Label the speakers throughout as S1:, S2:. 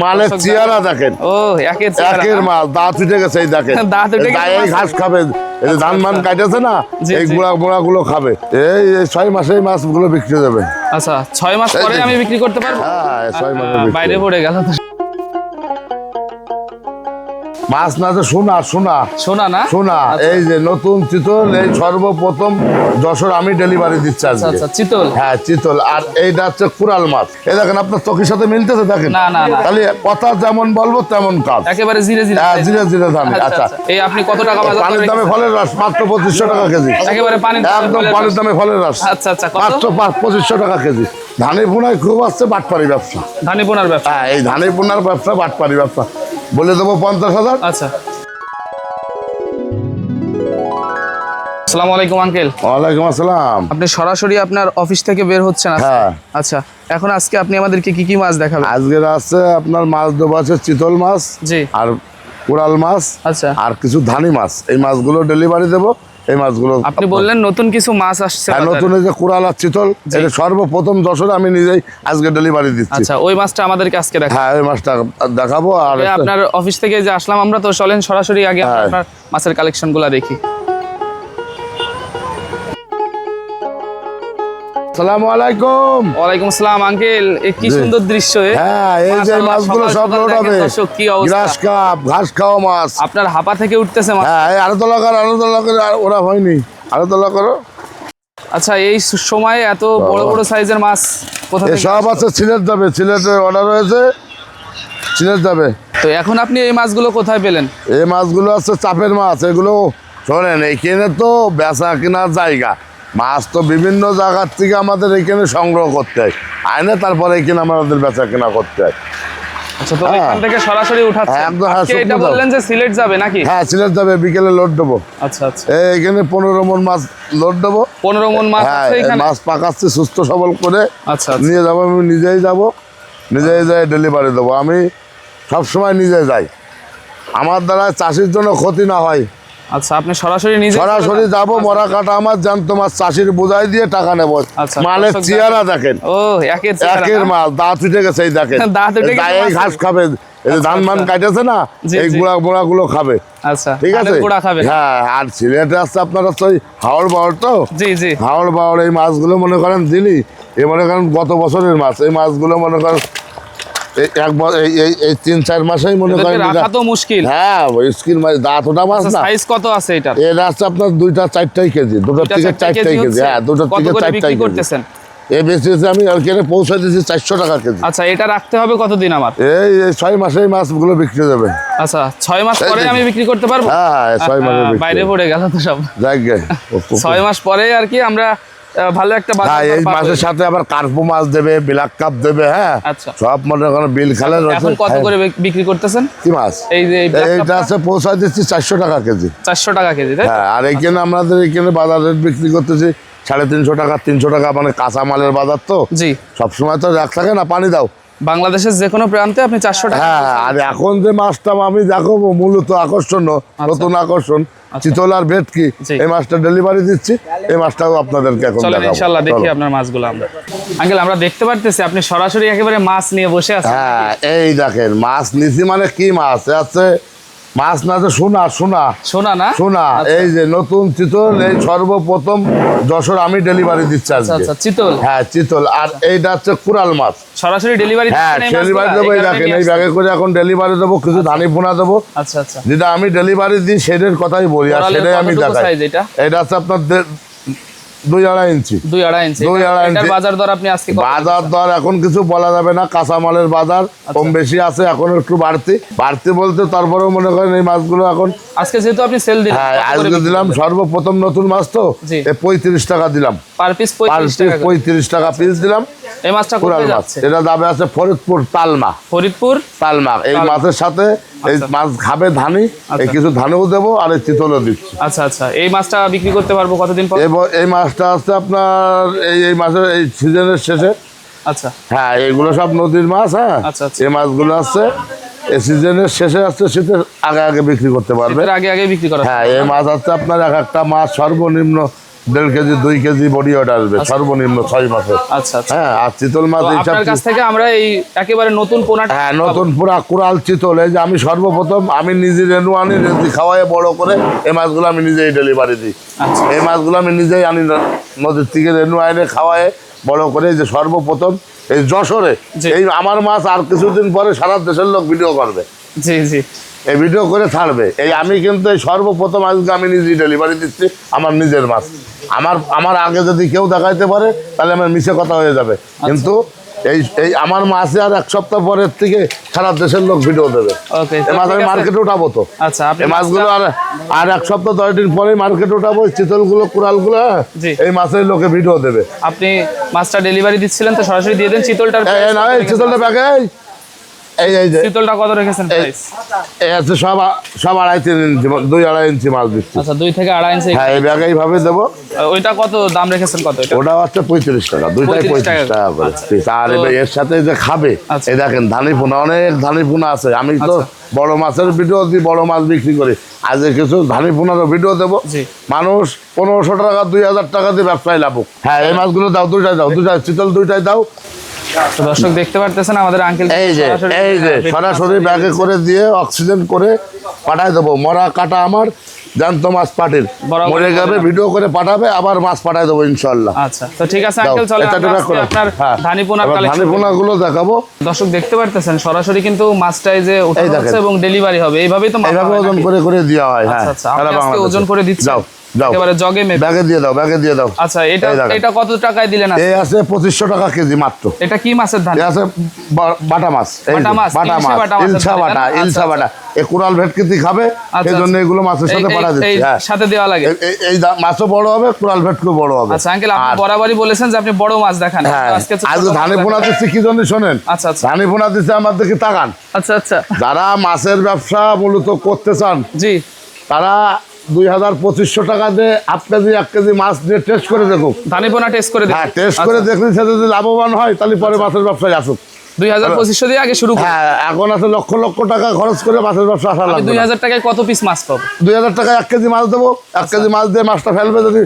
S1: মালের চেহারা দেখেন,
S2: ও
S1: একের মাল, দাঁত উঠে গেছে, এই দেখেন এই ঘাস খাবে, এই ধান মান কাটেছে না, এই গুঁড়া গুলো খাবে। এই 6 মাসে এই মাছগুলো বিক্রি হবে।
S2: আচ্ছা 6 মাস পরে আমি বিক্রি করতে পারবো?
S1: হ্যাঁ 6 মাসে
S2: বাইরে পড়ে গেল তো।
S1: মাছ না তো সোনা সোনা
S2: সোনা না
S1: সোনা। এই যে নতুন চিতল, এই সর্বপ্রথম যশোর আমি ডেলিভারি দিচ্ছি আজকে।
S2: আচ্ছা চিতল,
S1: হ্যাঁ চিতল। আর এইটা হচ্ছে কুরাল মাছ। এই দেখেন আপনার চোখের সাথে মিলতেছে, দেখেন
S2: না না না,
S1: তাহলে কথা যেমন বলবো তেমন কাজ,
S2: একেবারে জিরে জিরে।
S1: হ্যাঁ জিরে জিরে দামে। আচ্ছা
S2: এই আপনি কত টাকা বাজার
S1: পানির দামে ফলের রস মাত্র 2500 টাকা কেজি।
S2: একেবারে পানির
S1: একদম পানির দামে ফলের রস।
S2: আচ্ছা আচ্ছা,
S1: মাত্র 2500 টাকা কেজি। ধানের পোনায় খুব আসছে বাটপাড়ি ব্যবসা।
S2: ধানি বোনার ব্যবসা?
S1: হ্যাঁ এই ধানের পোনার ব্যবসা, বাটপাড়ি ব্যবসা। বলে দেবো 50,000।
S2: আচ্ছা। আসসালামু আলাইকুম আঙ্কেল।
S1: ওয়ালাইকুম আসসালাম।
S2: আপনি সরাসরি আপনার অফিস থেকে বের হচ্ছেন আজকে?
S1: হ্যাঁ।
S2: আচ্ছা, এখন আজকে আপনি আমাদেরকে কি কি মাছ দেখাবেন?
S1: আজকের আছে আপনার মাছ দেবো আছে চিতল মাছ,
S2: জি,
S1: আর কোরাল মাছ,
S2: আচ্ছা,
S1: আর কিছু ধানি মাছ। এই মাছগুলো ডেলিভারি দেবো। এই মাছগুলো
S2: আপনি বললেন নতুন কিছু মাছ আসছে।
S1: হ্যাঁ, নতুন এই যে কোরাল আর চিতল, এটা সর্বপ্রথম যশোরে আমি নিজেই আজকে ডেলিভারি দিচ্ছি।
S2: আচ্ছা, ওই মাছটা আমাদেরকে আজকে দেখাবেন?
S1: হ্যাঁ ওই মাছটা দেখাবো। আর
S2: আপনার অফিস থেকে যে আসলাম আমরা, তো চলেন সরাসরি আগে আপনার মাছের কালেকশনগুলো দেখি।
S1: আসসালামু আলাইকুম।
S2: ওয়ালাইকুম আসসালাম আঙ্কেল, কি সুন্দর দৃশ্য।
S1: হ্যাঁ এই যে মাছগুলো সব লোড হবে, গ্রাস কাপ, ঘাস খাওয়া মাছ।
S2: আপনার হাপা থেকে উঠতেছে মাছ।
S1: হ্যাঁ আরো তোলা করো, আরো তোলা করো, ওরা হয়নি, আরো তোলা করো।
S2: আচ্ছা, এই সময় এত বড় বড় সাইজের মাছ কোথা থেকে?
S1: সব আছে সিলেট যাবে, সিলেটের অর্ডার হয়েছে, সিলেট যাবে।
S2: তো এখন আপনি এই মাছগুলো কোথায় পেলেন?
S1: এই মাছগুলো আছে চাপের মাছ। এগুলো শোনেন, এইখানে তো বেচা কেনার জায়গা, মাছ তো বিভিন্ন জায়গার থেকে আমাদের এখানে সংগ্রহ করতে হয়, আইনে তারপরে এখানে আমাদের বেচা কেনা করতে হয়।
S2: আচ্ছা, তো এখান থেকে সরাসরি উঠাচ্ছেন?
S1: একদম, হ্যাঁ,
S2: আজকে এটা বললেন যে সিলেট যাবে নাকি?
S1: হ্যাঁ সিলেট যাবে, বিকেলে লোড দেবো।
S2: আচ্ছা আচ্ছা,
S1: এইখানে 15 মন মাছ লোড দেবো।
S2: 15 মন মাছ
S1: হ্যাঁ
S2: আছে এখানে?
S1: মাছ পাকাচ্ছি সুস্থ সবল করে।
S2: আচ্ছা,
S1: নিয়ে যাবো, আমি নিজেই যাবো, নিজেই যাই ডেলিভারি দেবো। আমি সবসময় নিজে যাই, আমার দ্বারা চাষির জন্য ক্ষতি না হয়।
S2: আচ্ছা, আপনি সরাসরি নিজে?
S1: সরাসরি যাবো, মরা কাটা আমার জ্যান্ত মাছ চাষির বোঝাই দিয়ে টাকা নেবো।
S2: আচ্ছা,
S1: মালের চেহারা দেখেন,
S2: ও
S1: একের মাল, দাঁত উঠে গেছে, এই দেখেন
S2: দাঁত উঠে গেছে,
S1: এই ঘাস খাবে, এই ধান মান কাটেছে না, এই গুঁড়া গুলো খাবে।
S2: আচ্ছা,
S1: ঠিক আছে।
S2: গুঁড়া খাবে।
S1: হ্যাঁ, আর সিলেটে আসছে আপনার হচ্ছে ওই হাওড় বাওড়, তো
S2: জি জি,
S1: হাওড় বাওড় এই মাছগুলো মনে করেন দিনই, এ মনে করেন গত বছরের মাছ। এই মাছগুলো মনে করেন এই 3-4 মাসেই মনে করেন
S2: রাখা তো মুশকিল।
S1: হ্যাঁ স্কিন মাছ, দাঁত ওটা মাছ না।
S2: সাইজ কত আছে এটা?
S1: এটা আছে আপনার 2-4টাই কেজি, 2 থেকে 4টাই কেজি। হ্যাঁ 2 থেকে 4টাই
S2: করতেছেন?
S1: এই বেশি আমি ওখানে পৌঁছে দিচ্ছি 400 টাকা কেজি।
S2: আচ্ছা, এটা রাখতে হবে কতদিন আমার?
S1: এই 6 মাসে এই মাছগুলো বিক্রি যাবে।
S2: আচ্ছা, 6 মাস পরে আমি বিক্রি করতে পারবো?
S1: হ্যাঁ 6 মাসে
S2: বাইরে পড়ে গেল তো সব।
S1: যাক গে,
S2: 6 মাস পরে আর কি আমরা ভালো একটা বাজার
S1: হ্যাঁ, এই মাছের সাথে আবার কার্পো মাছ দেবে, ব্ল্যাক কাপ দেবে। হ্যাঁ
S2: আচ্ছা,
S1: সব মনে করেন বিল খালে।
S2: এখন কত করে বিক্রি করতেছেন
S1: কি মাছ?
S2: এই যে
S1: এইটা আছে পৌঁছা দিচ্ছি 400 টাকা কেজি।
S2: 400 টাকা কেজি, তাই?
S1: হ্যাঁ, আর এইখানে আমাদের এখানে বাজার রেট বিক্রি করতেছি 350 টাকা, 300 টাকা, মানে কাঁচা মালের বাজার তো।
S2: জি,
S1: সবসময় তো রাখ থাকে না, পানি দাও।
S2: বাংলাদেশের যে কোনো প্রান্তে আপনি 400 টাকা।
S1: হ্যাঁ, আর এখন যে মাছটা আমি দেখো মূলত আকর্ষণ, নতুন আকর্ষণ, চিতল আর ভেটকি, এই মাছটা ডেলিভারি দিচ্ছি। এই মাছটাও আপনাদেরকে এখন
S2: চলেন
S1: দেখাবো।
S2: ইনশাআল্লাহ দেখি আপনার মাছগুলো আমরা। আঙ্কেল, আমরা দেখতে পারতেছি আপনি সরাসরি একেবারে মাছ নিয়ে বসে আছেন।
S1: হ্যাঁ এই দেখেন মাছ নিছি, মানে কি মাছ আছে, মাছ না তো সোনা সোনা
S2: সোনা না
S1: সোনা। এই যে নতুন চিতল, এই সর্বপ্রথম যশোর আমি ডেলিভারি দিচ্ছি আজকে।
S2: আচ্ছা, চিতল।
S1: হ্যাঁ চিতল। আর এইটা হচ্ছে কুরাল মাছ,
S2: সরাসরি ডেলিভারি?
S1: হ্যাঁ ডেলিভারি দেবো। এই দেখেন এই ব্যাগে করে এখন ডেলিভারি দেবো, কিছু ধানি পোনা দেবো।
S2: আচ্ছা আচ্ছা,
S1: যেটা আমি ডেলিভারি দিই সেটার কথাই বলি, আর সেটাই আমি দেখাই। এটা হচ্ছে আপনার 2-2.5 ইঞ্চি।
S2: 2.5 ইঞ্চি। এটার বাজার দর আপনি আজকে?
S1: বাজার দর এখন কিছু বলা যাবে না, কাঁচামালের বাজার কম বেশি আছে, এখন একটু বাড়তি বলতে তারপরেও মনে করেন এই মাছগুলো এখন
S2: আজকে যেহেতু আপনি সেল দিলেন।
S1: হ্যাঁ আজকে দিলাম, সর্বপ্রথম নতুন মাছ তো, 35 টাকা দিলাম
S2: পার পিস।
S1: 35 টাকা পিস দিলাম।
S2: এই মাছটা কোথায় যাচ্ছে?
S1: এটা দামে আছে ফরিদপুর তালমা।
S2: ফরিদপুর তালমা।
S1: এই মাছের সাথে এই মাছ খাবে ধানি, এই কিছু ধানও দেবো, আর এই চিতলও দিচ্ছি।
S2: আচ্ছা আচ্ছা, এই মাছটা বিক্রি করতে পারবো কতদিন পর?
S1: এই মাছটা আছে আপনার এই মাছের এই সিজনের শেষে।
S2: আচ্ছা,
S1: হ্যাঁ এইগুলো সব নদীর মাছ। হ্যাঁ
S2: আচ্ছা আচ্ছা,
S1: এই মাছগুলো আছে এই সিজনের শেষে আসছে, শীতের আগে বিক্রি করতে পারবে।
S2: আগে বিক্রি করা?
S1: হ্যাঁ এই মাছ আছে আপনার এক একটা মাছ সর্বনিম্ন 1.5 কেজি 2 কেজি বডি ওয়েট আসবে সর্বনিম্ন 6 মাসে।
S2: আচ্ছা আচ্ছা।
S1: হ্যাঁ, আর চিতল মাছ
S2: তো আপনার কাছ থেকে আমরা এই একেবারে নতুন পোনাটা
S1: হ্যাঁ নতুন পুরা কুড়াল চিতল। এই যে আমি সর্বপ্রথম আমি নিজে রেনু আনি, রেদি খাওয়াই বড় করে এই মাছগুলো আমি নিজেই ডেলিভারি দিই।
S2: আচ্ছা।
S1: এই মাছগুলো আমি নিজেই আনি নদীর থেকে রেনু আইনে খাওয়াই বড় করে। এই যে সর্বপ্রথম এই যশোরে
S2: জি।
S1: এই আমার মাছ আর কিছুদিন পরে সারা দেশের লোক ভিডিও করবে,
S2: জি জি।
S1: এই ভিডিও করে ছাড়বে। এই আমি কিন্তু এই সর্বপ্রথম আজকে আমি নিজেই ডেলিভারি দিচ্ছি আমার নিজের মাছ। আমার আগে যদি কেউ দেখাইতে পারে তাহলে আমার মিছে কথা হয়ে যাবে। কিন্তু এই আমার মাছে আর 1 সপ্তাহ পরের থেকে সারা দেশের লোক ভিডিও দেবে।
S2: ওকে,
S1: এই মাছ আমি মার্কেটে উঠাবো তো।
S2: আচ্ছা, আপনি
S1: এই মাছগুলো আর 1 সপ্তাহ 10 দিন পরে মার্কেটে উঠাবো। চিতলগুলো কুড়ালগুলো
S2: জি।
S1: এই মাছের লোকে ভিডিও দেবে।
S2: আপনি মাছটা ডেলিভারি দিচ্ছিলেন তো সরাসরি দিয়ে দেন চিতলটার
S1: এই না, এই চিতলটা ব্যাগে এই যে
S2: চিতলটা কত রেখেছেন প্রাইস?
S1: এই আছে সব 2.5-3 ইঞ্চি 2-2.5 ইঞ্চি মাছ দিচ্ছি।
S2: আচ্ছা, 2 থেকে 2.5 ইঞ্চি।
S1: হ্যাঁ, এই ব্যাগে এইভাবে দেবো।
S2: ওইটা কত দাম রেখেছেন কত এটা?
S1: ওটা হচ্ছে 35 টাকা, দুইটাই
S2: 35
S1: 35 টাকা করে।
S2: আচ্ছা।
S1: আর এর সাথে যে খাবে
S2: আচ্ছা।
S1: এই দেখেন ধানি পোনা, অনেক ধানি পোনা আছে। আমি তো বড় মাছের ভিডিও দিই, বড় মাছ বিক্রি করি। আজকে কিছু ধানি পোনারও ভিডিও দেবো।
S2: জি।
S1: মানুষ 1500 টাকা 2000 টাকা দিয়ে ব্যবসায় লাভুক। হ্যাঁ, এই মাছগুলো দাও, দুইটাই দাও, দুইটাই চিতল দুইটাই দাও।
S2: তো দর্শক দেখতে পারতেছেন আমাদের আঙ্কেল
S1: এই যে সরাসরি ব্যাগে করে দিয়ে অক্সিজেন করে পাঠায় দেবো। মরা কাটা আমার জ্যান্ত মাছ পাটির মরে যাবে, ভিডিও করে পাঠাবে, আবার মাছ পাঠায় দেবো ইনশাল্লাহ।
S2: আচ্ছা, তো ঠিক আছে আঙ্কেল, চলে আপনার ধানি পোনার
S1: ধানি পোনাগুলো দেখাবো।
S2: দর্শক দেখতে পারতেছেন সরাসরি কিন্তু মাছটাই যে উঠানো হচ্ছে এবং ডেলিভারি হবে, এইভাবেই তো
S1: এইভাবে ওজন করে করে দেওয়া হয়। হ্যাঁ,
S2: আচ্ছা, আপনি আজকে ওজন করে দিচ্ছেন।
S1: যাও যাও,
S2: একেবারে জগে মেপে
S1: ব্যাগে দিয়ে দাও, ব্যাগে দিয়ে দাও।
S2: আচ্ছা, এটা কত টাকায় দিলেন?
S1: এই আছে 2500 টাকা কেজি মাত্র।
S2: এটা কি মাছের ধান?
S1: এই আছে বাটা মাছ, বাটা মাছ, ইলশা বাটা, ইলশা বাটা। এই কুড়াল ভেটকি খাবে, এই জন্য এগুলো মাছের সাথে পাঠা দিচ্ছি। হ্যাঁ,
S2: সাথে দেওয়া লাগে।
S1: এই মাছও বড় হবে, কুড়াল ভেটকিও বড় হবে।
S2: আচ্ছা আঙ্কেল, আপনি বরাবরই বলেছেন যে আপনি বড় মাছ দেখান।
S1: হ্যাঁ, আজকে ধানি পোনা দিচ্ছি কি জন্য শোনেন।
S2: আচ্ছা আচ্ছা।
S1: ধানি পোনা দিচ্ছে আমার দিকে তাকান।
S2: আচ্ছা আচ্ছা।
S1: যারা মাছের ব্যবসা মূলত করতে চান
S2: জি,
S1: তারা 2500 টাকা দিয়ে 1 কেজি 1 কেজি মাছ দিয়ে টেস্ট করে দেখুক।
S2: ধানি পোনা টেস্ট করে দেখুন।
S1: হ্যাঁ, টেস্ট করে দেখলে সে যদি লাভবান হয় তাহলে পরে মাছের ব্যবসায় আসুক।
S2: 2500 দিয়ে আগে শুরু করুন।
S1: হ্যাঁ, এখন আছে লক্ষ লক্ষ টাকা খরচ করে মাছের ব্যবসা আসা লাগবে।
S2: 2000 টাকায় কত পিস মাছ পাবো?
S1: 2000 টাকায় 1 কেজি মাছ দেবো। 1 কেজি মাছ দিয়ে মাছটা ফেলবে, যদি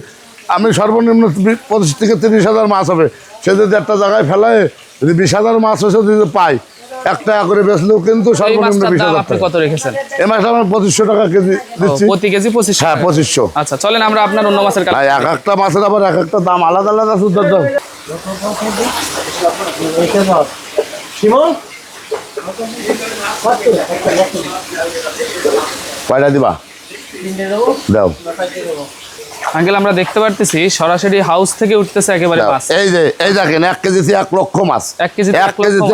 S1: আমি সর্বনিম্ন 25 থেকে 30,000 মাছ হবে। সে যদি একটা জায়গায় ফেলায় যদি 20,000 মাছ হচ্ছে যদি পাই, 1 টাকা করে বেচলেও কিন্তু
S2: এই
S1: সর্বনিম্ন
S2: মাছটার দাম
S1: 20,000
S2: আপনি
S1: টাকা।
S2: কত রেখেছেন?
S1: এই মাছ আমরা 2500 টাকা কেজি দিচ্ছি।
S2: প্রতি কেজি 2500?
S1: হ্যাঁ, 2500।
S2: আচ্ছা, চলেন আমরা আপনার অন্য মাছের কাছে।
S1: এক একটা মাছের আবার এক একটা দাম আলাদা আলাদা সুন্দর দাম। কয়টা দিবা? দাও।
S2: আঙ্কেল, আমরা দেখতে পারতেছি সরাসরি হাউস থেকে উঠতেছে একেবারে মাছ।
S1: এই যে এই দেখেন 1 কেজিতে 1 লক্ষ মাছ।
S2: 1 কেজিতে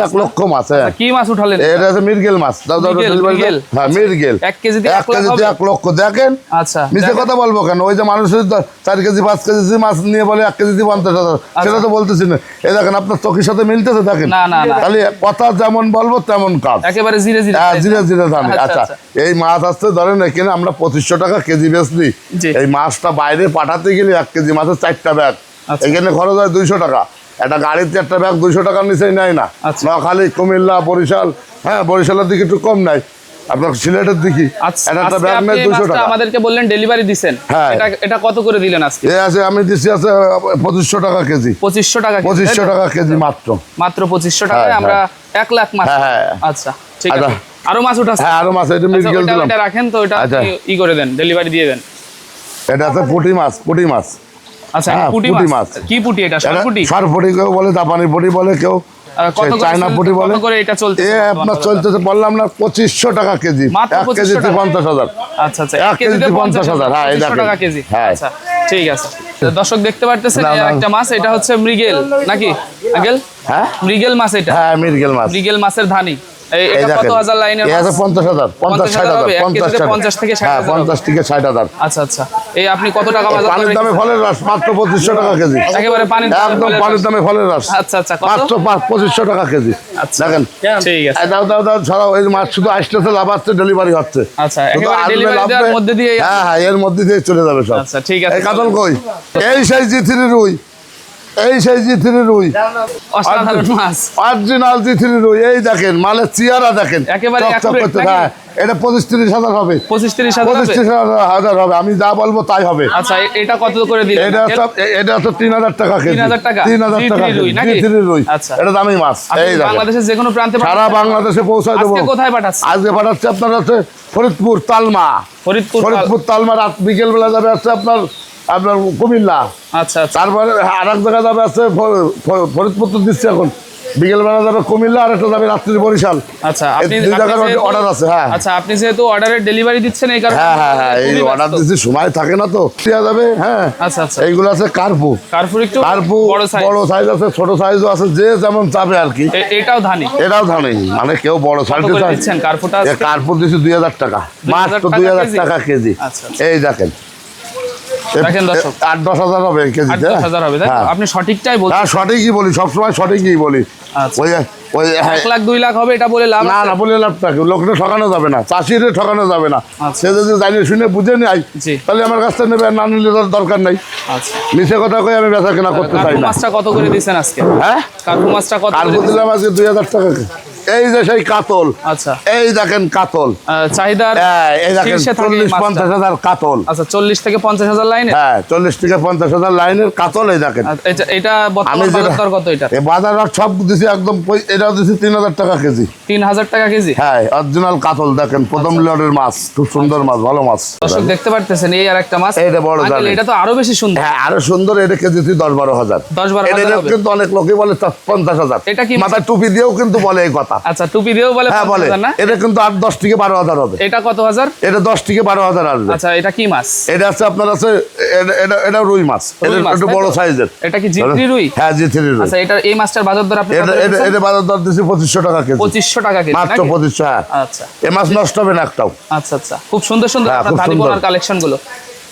S1: 1 লক্ষ মাছ। হ্যাঁ,
S2: কি মাছ উঠালেন?
S1: এটা হচ্ছে মিরগেল মাছ। দাও দাও,
S2: মৃগেল।
S1: হ্যাঁ, মিরগেল।
S2: 1 কেজিতে
S1: 1 কেজিতে 1 লক্ষ। দেখেন,
S2: আচ্ছা,
S1: মিছে কথা বলবো কেন? ওই যে মানুষের 4 কেজি 5 কেজি মাছ নিয়ে বলে 1 কেজিতে 50,000, সেটা তো বলতেছি না। এই দেখেন আপনার চোখের সাথে মিলতেছে, দেখেন।
S2: না না না,
S1: তাহলে কথা যেমন বলবো তেমন কাজ,
S2: একেবারে জিরে জিরে।
S1: হ্যাঁ, ধীরে ধীরে দামি।
S2: আচ্ছা,
S1: আচ্ছা, এই মাছ আসতে ধরেন এখানে আমরা 2500 টাকা কেজি বেচলি।
S2: জি।
S1: এই মাছটা বাইরে পাঠাতে গেলে 1 কেজি মাছের 4টা ব্যাগ,
S2: আচ্ছা।
S1: এখানে খরচ হয় 200 টাকা। একটা গাড়িতে একটা ব্যাগ 200 টাকার নিচেই নেয় না।
S2: আচ্ছা।
S1: নোয়াখালী, কুমিল্লা, বরিশাল, হ্যাঁ, বরিশালের দিকে একটু কম নাই, আপনার সিলেটের দিকে একটা ব্যাগ নেয় 200 টাকা।
S2: আমাদেরকে বললেন ডেলিভারি দিবেন।
S1: হ্যাঁ।
S2: এটা কত করে দিলেন আজকে?
S1: এ আছে, আমি দিচ্ছি আছে 2500 টাকা কেজি।
S2: 2500 টাকা?
S1: 2500 টাকা কেজি মাত্র।
S2: মাত্র 2500 টাকায়
S1: হ্যাঁ,
S2: আমরা 1 লাখ মাছ।
S1: হ্যাঁ।
S2: আচ্ছা, ঠিক আছে। আরো মাছ উঠাচ্ছে?
S1: হ্যাঁ, আরো মাছ। এটা মিরগেল দিলাম।
S2: এটা রাখেন তো, এটা
S1: আচ্ছা।
S2: ই করে দেন, ডেলিভারি দিয়ে দেন।
S1: এটা আছে পুঁটি মাছ, পুঁটি মাছ।
S2: আচ্ছা,
S1: হ্যাঁ,
S2: পুঁটি
S1: পুঁটি
S2: মাছ।
S1: মাছ।
S2: কি পুঁটি এটা? সরপুঁটি?
S1: সরপুঁটি কেউ বলে, জাপানি পুঁটি বলে, কেউ চায়না পুঁটি বলে।
S2: কত করে এটা চলছে?
S1: আপনার চলতেছে বললাম না 2500 টাকা কেজি।
S2: মাত্র
S1: 1 কেজিতে 50,000।
S2: আচ্ছা আচ্ছা,
S1: 1 কেজিতে 50,000। হ্যাঁ, এই
S2: 2500 টাকা কেজি।
S1: হ্যাঁ,
S2: আচ্ছা, ঠিক আছে। তো দর্শক দেখতে পারতেছেন
S1: না,
S2: এই
S1: না।
S2: একটা মাছ, এটা হচ্ছে মৃগেল নাকি আঙ্কেল?
S1: হ্যাঁ,
S2: মৃগেল মাছ এটা?
S1: হ্যাঁ, মিরগেল মাছ।
S2: মৃগেল মাছের ধানি।
S1: এই
S2: এটা কত
S1: দেখেন,
S2: হাজার লাইনের
S1: এই
S2: মাছ?
S1: আছে 50,000,
S2: 50,000 হবে, 1 কেজিতে 50 থেকে 60,000
S1: হ্যাঁ, 50 থেকে 60,000।
S2: আচ্ছা আচ্ছা, এই আপনি কত টাকা বাজার
S1: পানির
S2: করে
S1: দামে ফলের রস মাত্র 2500 টাকা কেজি।
S2: একেবারে পানির দামে
S1: একদম
S2: ফলের
S1: পানির
S2: রস।
S1: দামে ফলের রস।
S2: আচ্ছা আচ্ছা, কত?
S1: মাত্র 2500 টাকা কেজি।
S2: আচ্ছা,
S1: দেখেন,
S2: ঠিক আছে।
S1: এই দাও দাও দাও, ছড়াও। এই মাছ শুধু আসতেছে, লাভ আসছে, ডেলিভারি হচ্ছে।
S2: আচ্ছা,
S1: শুধু
S2: একেবারে
S1: আসবে,
S2: ডেলিভারি
S1: লাভবে।
S2: দেওয়ার মধ্যে দিয়ে।
S1: হ্যাঁ হ্যাঁ, এর মধ্যে দিয়ে চলে যাবে সব।
S2: আচ্ছা, ঠিক আছে।
S1: এই কাতল কই? এই সেই জিথিরি রুই। এই সেই জি3 রুই,
S2: অসাধারণ মাছ।
S1: অরিজিনাল জি3 রুই। এই দেখেন মালের চেহারা দেখেন,
S2: একেবারে
S1: চকচক
S2: accurate
S1: করছে।
S2: নাকি?
S1: হ্যাঁ, এটা 25-30 হাজার হবে,
S2: 25-30 হাজার হবে?
S1: 25-30 হাজার হবে। আমি যা বলবো তাই হবে।
S2: আচ্ছা, এটা কত করে দিলেন?
S1: এটা তো 3000 টাকা কেজি।
S2: 3000 টাকা?
S1: 3000 টাকা
S2: জি3 রুই নাকি?
S1: জি3 রুই।
S2: আচ্ছা।
S1: এটা দামি মাছ।
S2: আপনি
S1: এই দেখেন
S2: বাংলাদেশের যে কোনো প্রান্তে
S1: সারা
S2: পাঠাচ্ছেন?
S1: বাংলাদেশে পৌঁছায় দেবো।
S2: আজকে কোথায় পাঠাচ্ছেন?
S1: আজকে পাঠাচ্ছে আপনার হচ্ছে ফরিদপুর তালমা। ফরিদপুর তালমা রাত বিকেল বেলা যাবে হচ্ছে আপনার আপনার কুমিল্লা।
S2: আচ্ছা আচ্ছা
S1: তারপরে আর এক জায়গায় যাবে আছে ফরিদপুর তো দিচ্ছে এখন, বিকেল বেলা যাবে কুমিল্লা, আর একটা যাবে রাত্রি বরিশাল।
S2: আচ্ছা,
S1: এই
S2: আপনি
S1: দুই জায়গার
S2: যেহেতু-
S1: অর্ডার আছে। হ্যাঁ
S2: আচ্ছা, আপনি যেহেতু অর্ডারের ডেলিভারি দিচ্ছেন এই কারণে
S1: হ্যাঁ হ্যাঁ হ্যাঁ, এই
S2: খুবই
S1: অর্ডার
S2: ব্যস্ত।
S1: দিচ্ছি, সময় থাকে না তো দেওয়া যাবে। হ্যাঁ
S2: আচ্ছা আচ্ছা,
S1: এইগুলো আছে কার্পু।
S2: কার্পুর একটু
S1: কার্পু
S2: বড় সাইজ।
S1: বড় সাইজ আছে, ছোট সাইজও আছে, যে যেমন চাবে আর কি।
S2: এটাও ধানি।
S1: এটাও ধানি, মানে কেউ বড়
S2: কত
S1: সাইজ
S2: করে দিচ্ছেন কার্পুটা?
S1: কার্পু দিচ্ছি 2000 টাকা, মাত্র 2000 টাকা কেজি।
S2: আচ্ছা,
S1: এই দেখেন
S2: দেখেন দর্শক,
S1: 8-10 হাজার হবে কেজিতে।
S2: 8-10 হবে, তাই তো?
S1: হ্যাঁ।
S2: আপনি সঠিকটাই বলছেন।
S1: হ্যাঁ সঠিকই বলি, সবসময় সঠিকই বলি।
S2: আচ্ছা।
S1: ওই ওই হ্যাঁ,
S2: 1 লাখ 2 লাখ হবে এটা বলে লাভ
S1: না
S2: আছে?
S1: না বলে লাভ থাকে, লোকটা ঠকানো যাবে না, চাষিরে ঠকানো যাবে না।
S2: আচ্ছা।
S1: সে যদি জানিয়ে শুনে বুঝে নেয়
S2: জি।
S1: তাহলে আমার কাছ থেকে নেবে, আর না নিলে তার দরকার নেই।
S2: আচ্ছা,
S1: মিশে কথা কই আমি বেচা কেনা করতে চাই
S2: কার্পু
S1: না।
S2: মাছটা কত করে দিচ্ছেন আজকে?
S1: হ্যাঁ
S2: কার্পু মাছটা কত করে
S1: কার্পু
S2: দিচ্ছেন?
S1: দিলাম আজকে 2000 টাকা। এই যে সেই কাতল,
S2: আচ্ছা,
S1: এই দেখেন কাতল।
S2: চাহিদার
S1: হ্যাঁ, এই দেখেন
S2: শীর্ষে থাকে এই
S1: 40-50 হাজার কাতল।
S2: আচ্ছা, 40 থেকে 50 হাজার লাইনে।
S1: হ্যাঁ 40-50 হাজার লাইনের কাতল। এই দেখেন
S2: এটা বর্তমান
S1: আমি যেটা-
S2: বাজার দর কত এটা?
S1: এই বাজার আর সব দিছি একদম, এটাও দিছি 3000 টাকা কেজি।
S2: 3000 টাকা কেজি।
S1: হ্যাঁ অরিজিনাল কাতল দেখেন, প্রথম লটের মাছ, খুব সুন্দর মাছ, ভালো মাছ।
S2: দর্শক দেখতে পারতেছেন এই আর একটা মাছ।
S1: এইটা বড়
S2: আঙ্কেল,
S1: জালি।
S2: এটা তো আরো বেশি সুন্দর।
S1: হ্যাঁ আরো সুন্দর, এটা কেজিতে 10-12 হাজার।
S2: 10-12
S1: এটা
S2: হাজার হবে।
S1: কিন্তু অনেক লোকই বলে 50 হাজার।
S2: এটা কি?
S1: মাথায় টুপি দিয়েও কিন্তু বলে এই কথা।
S2: আচ্ছা, টুপি দিয়েও বলে
S1: হ্যাঁ
S2: 50
S1: বলে,
S2: হাজার না?
S1: এটা কিন্তু 8-10 থেকে 12 হাজার হবে।
S2: এটা কত হাজার?
S1: এটা 10 থেকে 12 হাজার আসবে।
S2: আচ্ছা, এটা কি মাছ?
S1: এটা আছে আপনার আছে, এটা রুই মাছ, এটা
S2: রুই মাছ,
S1: একটু
S2: তাই
S1: বড়
S2: তো?
S1: সাইজের।
S2: এটা কি জিপনি রুই?
S1: হ্যাঁ জি3 রুই।
S2: আচ্ছা, এটা এই মাছটার বাজার দর আপনি কত
S1: এটা
S2: রেখেছেন?
S1: এটা বাজার দর দিছি 2500 টাকা কেজি।
S2: 2500 টাকা কেজি
S1: মাত্র
S2: নাকি?
S1: 2500। হ্যাঁ
S2: আচ্ছা
S1: এই মাছ নষ্ট হবে না একটাও।
S2: আচ্ছা আচ্ছা, খুব সুন্দর সুন্দর
S1: হ্যাঁ,
S2: আপনার
S1: খুব
S2: ধানি
S1: সুন্দর।
S2: বোনার কালেকশন গুলো।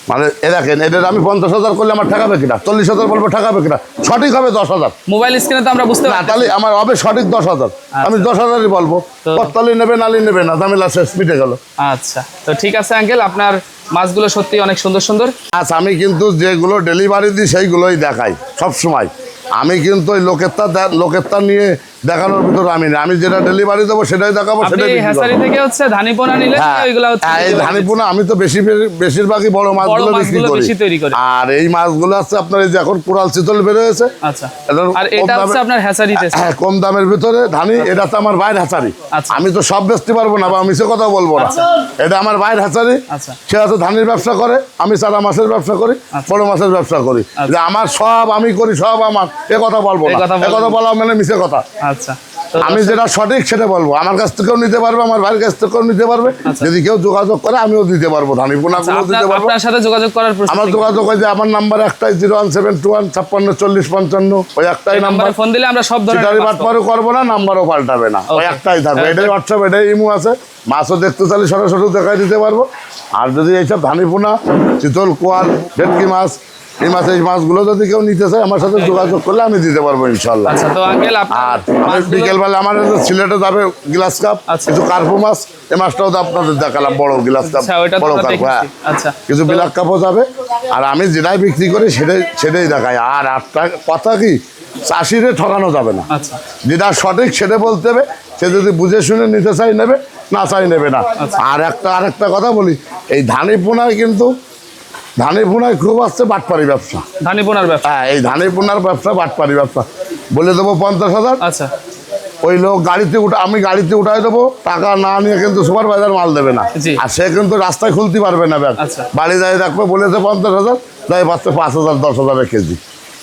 S1: মানে এ দেখেন, এটার আমি 50 হাজার করলে আমার ঠেকাবে কিনা, 40 হাজার বলবো ঠেকাবে কিনা, সঠিক হবে 10 হাজার।
S2: মোবাইল স্ক্রিনে তো আমরা বুঝতে
S1: না
S2: পারছি।
S1: তাহলে আমার হবে সঠিক 10 হাজার, আমি 10 হাজারই বলবো।
S2: তো-
S1: পত্তালি নেবে নালি নেবে না, ঝামেলা শেষ, মিটে গেল।
S2: আচ্ছা, তো ঠিক আছে আঙ্কেল, আপনার মাছগুলো সত্যি অনেক সুন্দর সুন্দর।
S1: আচ্ছা আমি কিন্তু যেগুলো ডেলিভারি দিই সেইগুলোই দেখাই সব সময়। আমি কিন্তু ওই লোকেরটা নিয়ে দেখানোর ভিতরে আমি না, আমি যেটা ডেলিভারি দেবো সেটাই দেখাবো,
S2: আপনি
S1: সেটাই বিক্রি
S2: হ্যাচারি
S1: করবো।
S2: থেকে হচ্ছে ধানি পোনা নিলে
S1: হ্যাঁ,
S2: ওইগুলা হচ্ছে
S1: হ্যাঁ, এই
S2: delivery
S1: ধানিপুনা আমি তো বেশিরভাগই বড় মাছগুলো বিক্রি
S2: মাছগুলো
S1: করি।
S2: বেশি তৈরি করি।
S1: আর এই মাছগুলো আছে আপনার এই যে এখন কোরাল চিতল বের হয়েছে।
S2: আচ্ছা,
S1: এটার
S2: আর
S1: কম
S2: এটা হচ্ছে
S1: দামে-
S2: আপনার হ্যাচারিতে।
S1: হ্যাঁ কম দামের ভিতরে ধানি, এটা তো আমার বাইরের হাঁচারি।
S2: আচ্ছা।
S1: আমি তো সব বেচতে পারবো না বা মিশে কথা বলবো না, এটা আমার বাইরের হাঁচারি।
S2: আচ্ছা।
S1: সে আছে ধানের ব্যবসা করে, আমি চারা মাছের ব্যবসা করি, বড় মাছের ব্যবসা করি। যে আমার সব আমি করি, সব আমার, এ কথা বলবো না,
S2: কথা
S1: এ কথা বলা মানে মিশে কথা।
S2: আচ্ছা, তো
S1: আমি যেটা সঠিক সেটা বলবো, আমার কাছ থেকেও নিতে পারবে, আমার ভাইয়ের কাছ থেকেও নিতে পারবে। যদি কেউ যোগাযোগ করে আমিও দিতে পারবো, ধানি পোনাগুলো দিতে পারবো।
S2: আপনার সাথে যোগাযোগ করার
S1: আমার
S2: প্রস্তুতি।
S1: যোগাযোগ হয় যে আমার নাম্বার একটাই 01721564055, ওই একটাই
S2: এই
S1: নাম্বার।
S2: নম্বরে ফোন দিলে আমরা সব ধরনের
S1: চিটারি
S2: মাছ পাবো।
S1: বাটপারও করবো না, নাম্বারও পাল্টাবে না, ওই
S2: Okay.
S1: একটাই থাকবে। এটাই হোয়াটসঅ্যাপ, এটাই ইমো আছে। মাছও দেখতে চাইলে সরাসরি দেখাই দিতে পারবো। আর যদি এইসব ধানিপোনা, চিতল, কোয়াল, ভেটকি মাছ, এই মাছগুলো যদি কেউ নিতে চায় আমার সাথে যোগাযোগ করলে আমি দিতে পারবো ইনশাল্লাহ।
S2: আচ্ছা, তো আঙ্কেল
S1: আর
S2: আপনার
S1: আমি
S2: মাছগুলো-
S1: বিকেলবেলা আমার সিলেটে যাবে গ্লাস কাপ,
S2: আচ্ছা।
S1: কিছু কার্পু মাছ, এই মাছটাও তো আপনাদের দেখালাম, বড় গ্লাস কাপ,
S2: আচ্ছা, ওইটা তো
S1: বড়
S2: আমরা
S1: কার্পু। হ্যাঁ
S2: দেখেছি। আচ্ছা,
S1: কিছু বিলাক কাপও যাবে। আর আমি যেটাই বিক্রি করি সেটাই দেখাই। আর একটা কথা কি, চাষিরে ঠকানো যাবে না,
S2: আচ্ছা,
S1: যেটা সঠিক সেটা বলতে হবে। সে যদি বুঝে শুনে নিতে চাই নেবে, না চাই নেবে না। আর আরেকটা কথা বলি, এই ধানিপোনায় কিন্তু ধানিপোনায় খুব আসছে বাটপারি ব্যবসা।
S2: ধানি পোনার ব্যবসা।
S1: হ্যাঁ এই ধানিপোনার ব্যবসা, বাটপারি ব্যবসা। বলে দেবো 50 হাজার,
S2: আচ্ছা,
S1: ওই লোক আমি গাড়িতে উঠাই দেবো, টাকা না নিয়ে কিন্তু সুপারভাইজার মাল দেবে না।
S2: জি।
S1: আর সে কিন্তু রাস্তায় খুলতে পারবে না ব্যাগ,
S2: আচ্ছা।
S1: বাড়ি যাই রাখবে, বলেছে 50 হাজার, যাই পাচ্ছে 5 হাজার 10 হাজার কেজি।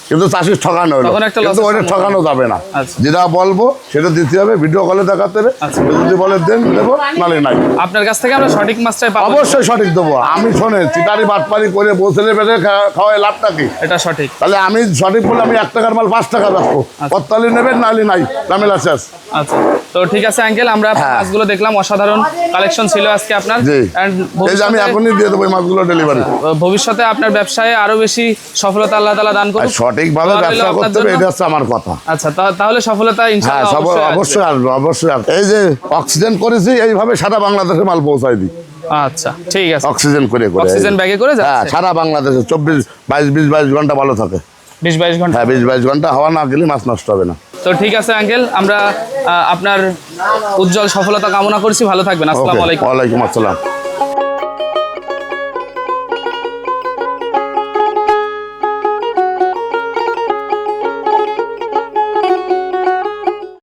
S1: কিন্তু চাষির ঠকানো হলো,
S2: তখন একটা
S1: কিন্তু
S2: লসের
S1: ওটা ঠকানো যাবে না।
S2: আচ্ছা।
S1: যেটা বলবো সেটা দিতে হবে, ভিডিও কলে দেখাতে হবে।
S2: আচ্ছা।
S1: যদি বলে দেন দেবো, নালে নাই।
S2: আপনার কাছ থেকে আমরা সঠিক মাছটাই পাবো।
S1: অবশ্যই সঠিক দেবো। আমি শোনে চিটারি বাটপারি করে বসলে বেড়ে খাওয়াই লাভটা কি?
S2: এটা সঠিক।
S1: তাহলে আমি সঠিক বলে আমি 1 টাকার মাল 5 টাকা বেচবো, কত্তালি নেবেন নালি নাই, ঝামেলা শেষ।
S2: আচ্ছা, তো ঠিক আছে আঙ্কেল, আমরা আপনার
S1: হ্যাঁ।
S2: মাছগুলো দেখলাম, অসাধারণ কালেকশন ছিল আজকে আপনার।
S1: জি।
S2: And
S1: এই যে আমি
S2: ভবিষ্যতে-
S1: এখনই দিয়ে দেবো এই মাছগুলো ডেলিভারি।
S2: ভবিষ্যতে আপনার ব্যবসায় আরো বেশি সফলতা আল্লাহ তাআলা দান
S1: আর
S2: করুন।
S1: সঠিকভাবে
S2: দোয়া রইলো
S1: ব্যবসা
S2: আপনার
S1: করতে হবে,
S2: জন্য।
S1: এটা হচ্ছে আমার কথা।
S2: আচ্ছা, তাহলে সফলতা
S1: হ্যাঁ
S2: ইনশাআল্লাহ অবশ্যই আসবে।
S1: অবশ্যই আসবে, অবশ্যই আসবে। এই যে অক্সিজেন করেছি, এইভাবে সারা বাংলাদেশে মাল পৌঁছাই দিই,
S2: আচ্ছা, ঠিক আছে।
S1: অক্সিজেন করে।
S2: অক্সিজেন ব্যাগে করে
S1: হ্যাঁ
S2: যাচ্ছে।
S1: সারা বাংলাদেশে 24, 22, 20, 22 ঘন্টা ভালো থাকে।
S2: 20-22 ঘন্টা।
S1: হ্যাঁ 20-22 ঘন্টা হাওয়া না গেলে মাছ নষ্ট হবে না।
S2: তো ঠিক আছে আঙ্কেল, আমরা আপনার উজ্জ্বল সফলতা কামনা করছি, ভালো থাকবেন। আসসালামু
S1: ওকে,
S2: আলাইকুম।
S1: ওয়ালাইকুম আসসালাম।